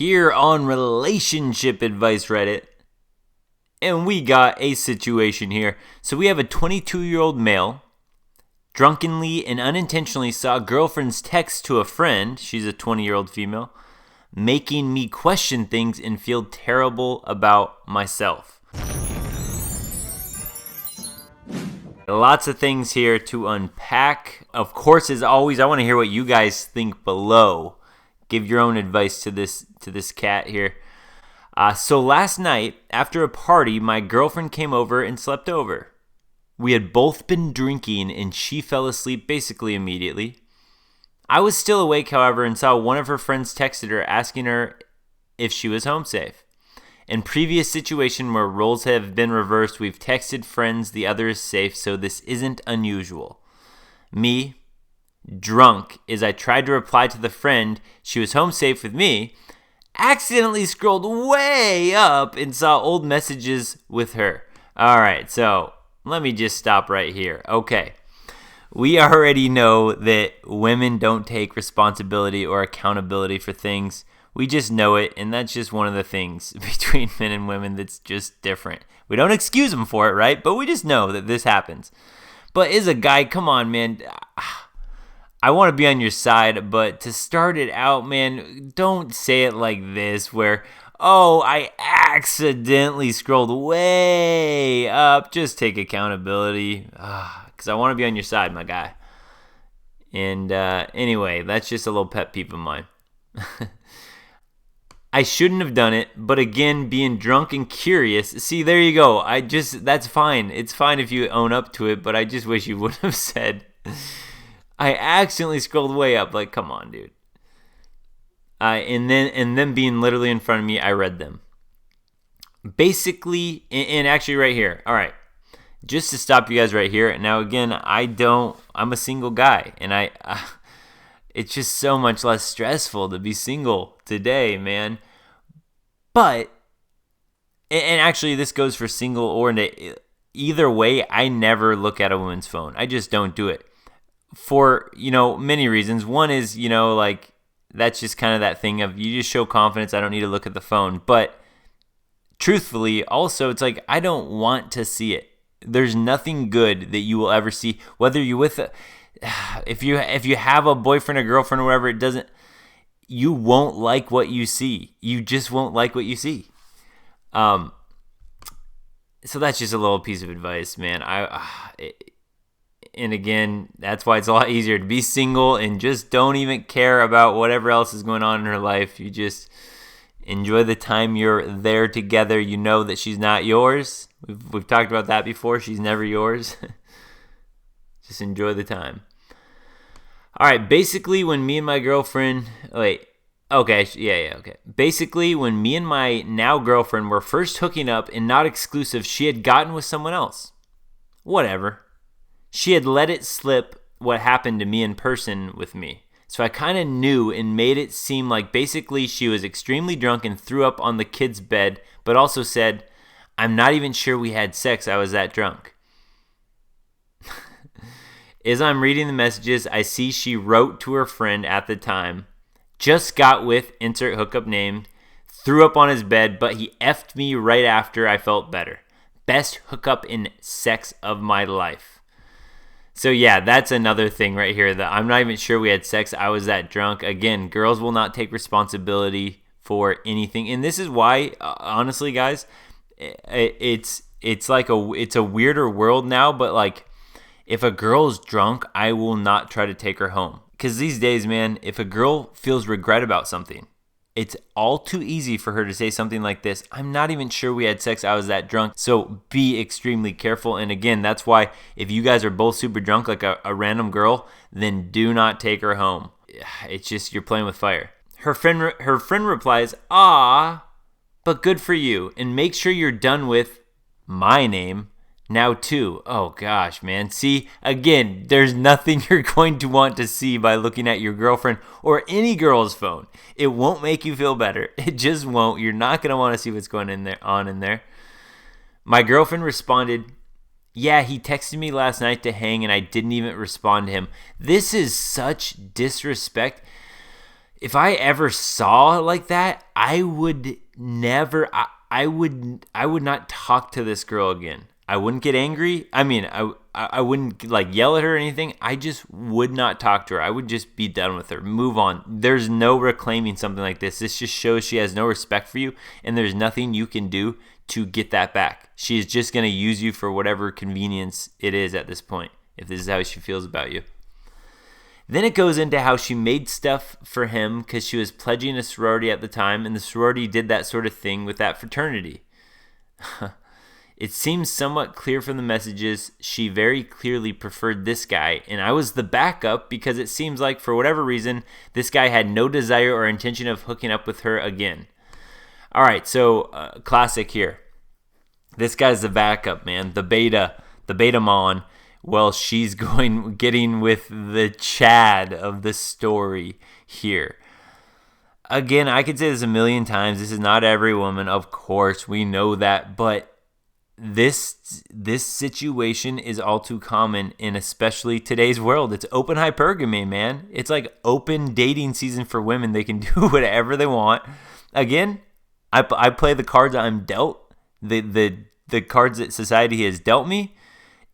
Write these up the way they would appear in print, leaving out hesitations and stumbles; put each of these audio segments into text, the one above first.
here on Relationship Advice Reddit. And we got a situation here. So we have a 22-year-old male drunkenly and unintentionally saw a girlfriend's text to a friend, she's a 20-year-old female, making me question things and feel terrible about myself. Lots of things here to unpack. Of course, as always, I want to hear what you guys think below. Give your own advice to this cat here. So last night, after a party, my girlfriend came over and slept over. We had both been drinking and she fell asleep basically immediately. I was still awake, however, and saw one of her friends texted her asking her if she was home safe. In previous situation where roles have been reversed, we've texted friends the other is safe, so this isn't unusual. Me, drunk, as I tried to reply to the friend she was home safe with me, accidentally scrolled way up and saw old messages with her. Alright, so let me just stop right here. Okay, we already know that women don't take responsibility or accountability for things. We just know it, and that's just one of the things between men and women that's just different. We don't excuse them for it, right? But we just know that this happens. But as a guy, come on, man. I want to be on your side, but to start it out, man, don't say it like this where, oh, I accidentally scrolled way up. Just take accountability, because I want to be on your side, my guy. And anyway, that's just a little pet peeve of mine. I shouldn't have done it, but again, being drunk and curious. See, there you go. That's fine. It's fine if you own up to it, but I just wish you would have said, I accidentally scrolled way up. Like, come on, dude. And then being literally in front of me, I read them. Basically, and actually right here. All right. Just to stop you guys right here. Now, again, I'm a single guy, and it's just so much less stressful to be single today, man. But, and actually this goes for single or either way, I never look at a woman's phone. I just don't do it. For, many reasons. One is, like, that's just kind of that thing of you just show confidence. I don't need to look at the phone. But truthfully, also, it's like, I don't want to see it. There's nothing good that you will ever see, whether you're with if you have a boyfriend or girlfriend or whatever, you won't like what you see. You just won't like what you see. So that's just a little piece of advice, man. And again, that's why it's a lot easier to be single and just don't even care about whatever else is going on in her life. You just enjoy the time you're there together. You know that she's not yours. We've talked about that before. She's never yours. Just enjoy the time. All right, basically when me and my girlfriend, Basically when me and my now girlfriend were first hooking up and not exclusive, she had gotten with someone else. Whatever. She had let it slip what happened to me in person with me. So I kind of knew and made it seem like basically she was extremely drunk and threw up on the kid's bed, but also said, I'm not even sure we had sex, I was that drunk. As I'm reading the messages, I see she wrote to her friend at the time, just got with, insert hookup name, threw up on his bed, but he effed me right after I felt better. Best hookup in sex of my life. So yeah, that's another thing right here, that I'm not even sure we had sex, I was that drunk. Again, girls will not take responsibility for anything. And this is why, honestly, guys, it's a weirder world now, but like, if a girl's drunk, I will not try to take her home. Because these days, man, if a girl feels regret about something, it's all too easy for her to say something like this. I'm not even sure we had sex. I was that drunk. So be extremely careful. And again, that's why if you guys are both super drunk, like a random girl, then do not take her home. It's just you're playing with fire. Her friend replies, but good for you. And make sure you're done with my name now too. Oh gosh, man. See, again, there's nothing you're going to want to see by looking at your girlfriend or any girl's phone. It won't make you feel better. It just won't. You're not going to want to see what's going on in there. My girlfriend responded, yeah, he texted me last night to hang and I didn't even respond to him. This is such disrespect. if I ever saw it like that, I would never. I would not talk to this girl again. I wouldn't get angry. I mean, I wouldn't like yell at her or anything. I just would not talk to her. I would just be done with her. Move on. There's no reclaiming something like this. This just shows she has no respect for you, and there's nothing you can do to get that back. She is just going to use you for whatever convenience it is at this point, if this is how she feels about you. Then it goes into how she made stuff for him because she was pledging a sorority at the time, and the sorority did that sort of thing with that fraternity. It seems somewhat clear from the messages she very clearly preferred this guy, and I was the backup because it seems like for whatever reason, this guy had no desire or intention of hooking up with her again. All right, so classic here. This guy's the backup, man, the beta mon. Well, she's getting with the Chad of the story here. Again, I could say this a million times. This is not every woman, of course, we know that, but this situation is all too common in especially today's world. It's open hypergamy, man. It's like open dating season for women. They can do whatever they want. Again, I play the cards I'm dealt, the cards that society has dealt me,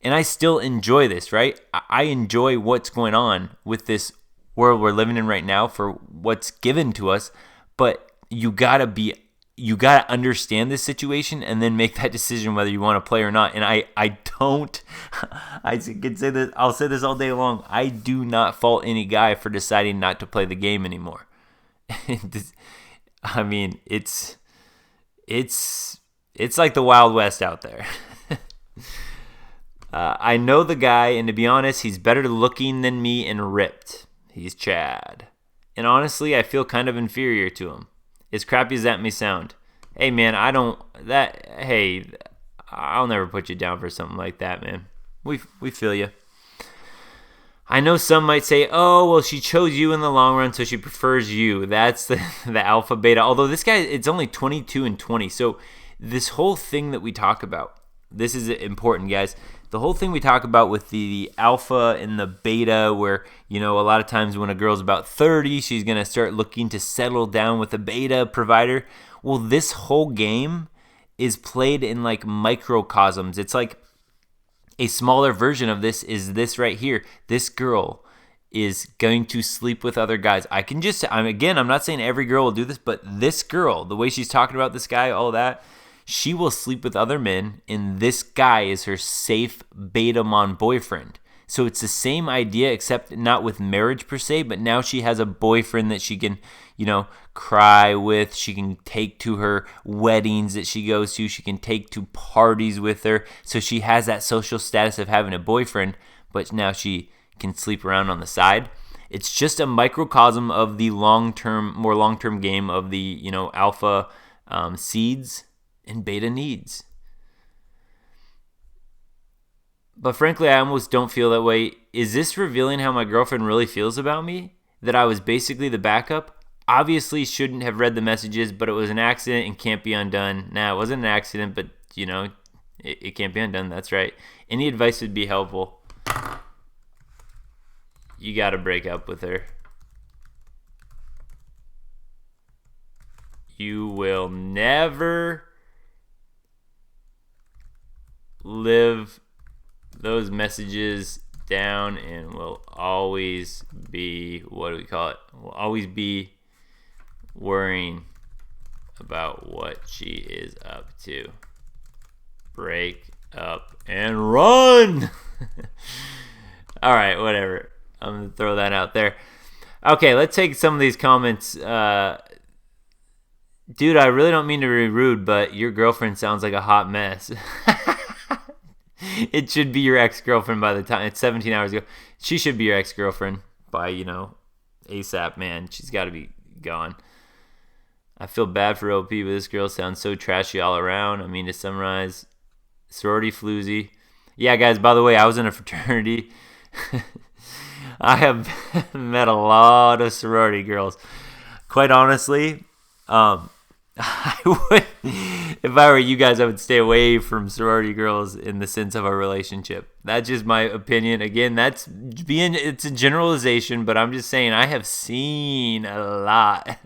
and I still enjoy this, right? I enjoy what's going on with this world we're living in right now for what's given to us, but you gotta understand this situation and then make that decision whether you want to play or not. And I could say this, I'll say this all day long. I do not fault any guy for deciding not to play the game anymore. I mean, it's like the Wild West out there. I know the guy, and to be honest, he's better looking than me and ripped. He's Chad. And honestly, I feel kind of inferior to him. As crappy as that may sound. Hey, man, I'll never put you down for something like that, man. We feel you. I know some might say, oh, well, she chose you in the long run, so she prefers you. That's the alpha beta. Although this guy, it's only 22 and 20. So this whole thing that we talk about, this is important, guys. The whole thing we talk about with the alpha and the beta, where, a lot of times when a girl's about 30, she's going to start looking to settle down with a beta provider. Well, this whole game is played in like microcosms. It's like a smaller version of this is this right here. This girl is going to sleep with other guys. I'm not saying every girl will do this, but this girl, the way she's talking about this guy, all that, she will sleep with other men, and this guy is her safe beta mon boyfriend. So it's the same idea, except not with marriage per se, but now she has a boyfriend that she can, cry with. She can take to her weddings that she goes to. She can take to parties with her. So she has that social status of having a boyfriend, but now she can sleep around on the side. It's just a microcosm of the more long-term game of the, alpha seeds and beta needs. But frankly, I almost don't feel that way. Is this revealing how my girlfriend really feels about me? That I was basically the backup? Obviously shouldn't have read the messages, but it was an accident and can't be undone. Nah, it wasn't an accident, but it can't be undone. That's right. Any advice would be helpful. You gotta break up with her. You will never live those messages down and will always be, will always be worrying about what she is up to. Break up and run. All right, whatever. I'm going to throw that out there. Okay, let's take some of these comments. Dude, I really don't mean to be rude, but your girlfriend sounds like a hot mess. It should be your ex-girlfriend by the time it's 17 hours ago. She should be your ex-girlfriend by, ASAP, man. She's got to be gone. I feel bad for OP, but this girl sounds so trashy all around. I mean, to summarize, sorority floozy. Yeah, guys, by the way, I was in a fraternity. I have met a lot of sorority girls. Quite honestly, I would, if I were you guys, I would stay away from sorority girls in the sense of a relationship. That's just my opinion. Again, it's a generalization, but I'm just saying I have seen a lot.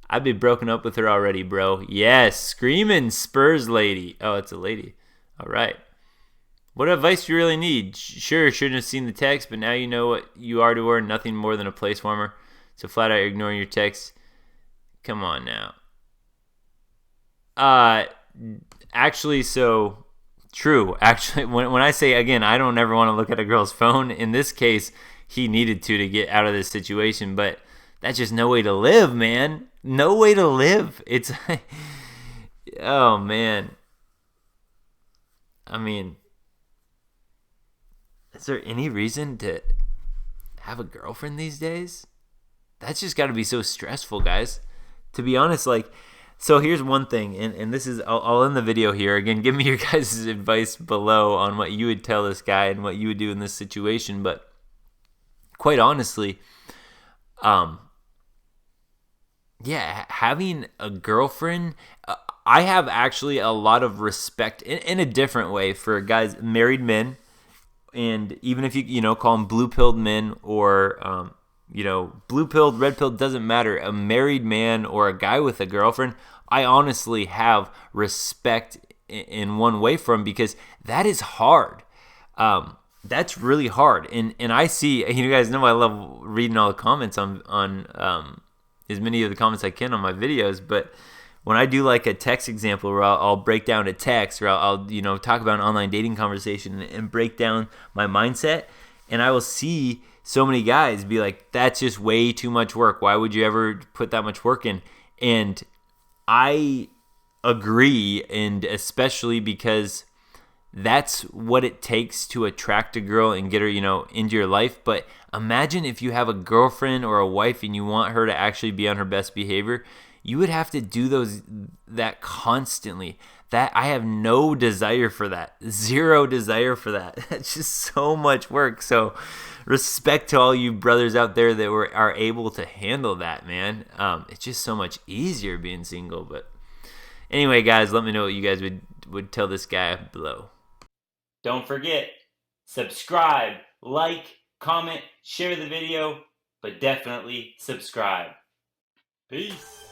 I've been broken up with her already, bro. Yes, screaming Spurs lady. Oh, it's a lady. All right. What advice do you really need? Sure, shouldn't have seen the text, but now you know what you are to her. Nothing more than a place warmer. So flat out ignoring your text. Come on now. Uh, actually, so true. Actually, when I say again, I don't ever want to look at a girl's phone. In this case, he needed to get out of this situation, but that's just no way to live, man. No way to live. It's oh man. I mean, is there any reason to have a girlfriend these days? That's just got to be so stressful, guys. To be honest, like, so here's one thing, and this is, I'll end the video here. Again, give me your guys' advice below on what you would tell this guy and what you would do in this situation. But quite honestly, yeah, having a girlfriend, I have actually a lot of respect in a different way for guys, married men, and even if you call them blue pilled men or blue pilled, red pilled, doesn't matter. A married man or a guy with a girlfriend, I honestly have respect in one way from, because that is hard. That's really hard, and I see, you guys know I love reading all the comments on as many of the comments I can on my videos, but when I do like a text example where I'll break down a text, or I'll talk about an online dating conversation and break down my mindset, and I will see so many guys be like, that's just way too much work. Why would you ever put that much work in? And I agree, and especially because that's what it takes to attract a girl and get her, into your life. But imagine if you have a girlfriend or a wife and you want her to actually be on her best behavior. You would have to do that constantly. That I have no desire for that. Zero desire for that. It's just so much work. So respect to all you brothers out there that are able to handle that, man. It's just so much easier being single. But anyway, guys, let me know what you guys would tell this guy below. Don't forget, subscribe, like, comment, share the video, but definitely subscribe. Peace.